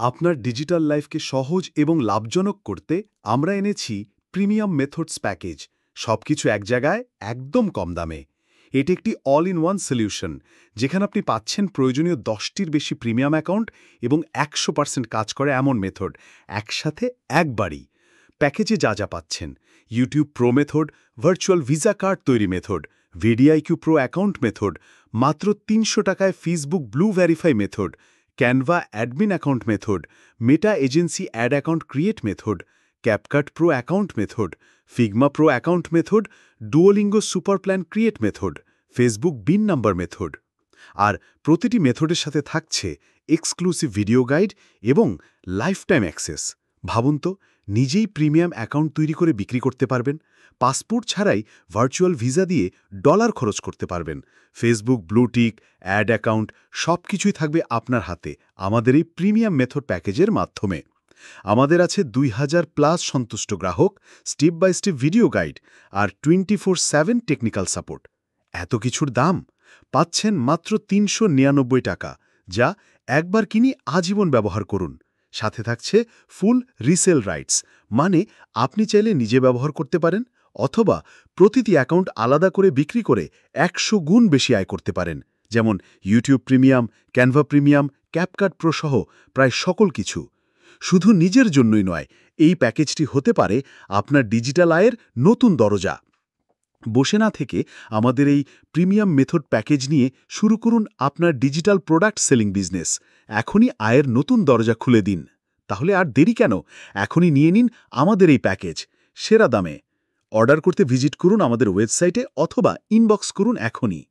আপনার ডিজিটাল লাইফকে সহজ এবং লাভজনক করতে আমরা এনেছি প্রিমিয়াম মেথডস প্যাকেজ, সবকিছু এক জায়গায় একদম কম দামে। এটি একটি অল ইন ওয়ান সলিউশন, যেখানে আপনি পাচ্ছেন প্রয়োজনীয় 10টির বেশি প্রিমিয়াম অ্যাকাউন্ট এবং 100% কাজ করে এমন মেথড একসাথে একবারই। প্যাকেজে যা যা পাচ্ছেন: YouTube pro method, virtual visa card তৈরি method, vidIQ pro account method, মাত্র 300 টাকায় Facebook blue verify method, Canva admin account method, Meta agency ad account create method, CapCut pro account method, Figma pro account method, Duolingo super plan create method, Facebook BIN number method. আর প্রতিটি মেথডের সাথে থাকছে exclusive video guide এবং lifetime access. ভাবুন তো, নিজেই premium account তৈরি করে বিক্রি করতে পারবেন, পাসপোর্ট ছাড়াই ভার্চুয়াল ভিসা দিয়ে ডলার খরচ করতে পারবেন, ফেসবুক ব্লুটিক অ্যাড অ্যাকাউন্ট সবকিছুই থাকবে আপনার হাতে আমাদের এই প্রিমিয়াম মেথড প্যাকেজের মাধ্যমে। আমাদের আছে 2000+ সন্তুষ্ট গ্রাহক, step by step video guide আর 24/7 টেকনিক্যাল সাপোর্ট। এত কিছুর দাম পাচ্ছেন মাত্র 399 টাকা, যা একবার কিনি আজীবন ব্যবহার করুন। সাথে থাকছে ফুল রিসেল রাইটস, মানে আপনি চাইলে নিজে ব্যবহার করতে পারেন অথবা প্রতিটি অ্যাকাউন্ট আলাদা করে বিক্রি করে 100 গুণ বেশি আয় করতে পারেন, যেমন YouTube premium, Canva premium, CapCut pro সহ প্রায় সকল কিছু। শুধু নিজের জন্যই নয়, এই প্যাকেজটি হতে পারে আপনার ডিজিটাল আয়ের নতুন দরজা। বসে না থেকে আমাদের এই প্রিমিয়াম মেথড প্যাকেজ নিয়ে শুরু করুন আপনার ডিজিটাল প্রোডাক্ট সেলিং বিজনেস। এখনই আয়ের নতুন দরজা খুলে দিন। তাহলে আর দেরি কেন? এখনই নিয়ে নিন আমাদের এই প্যাকেজ সেরা দামে। অর্ডার করতে ভিজিট করুন আমাদের ওয়েবসাইটে অথবা ইনবক্স করুন এখনই।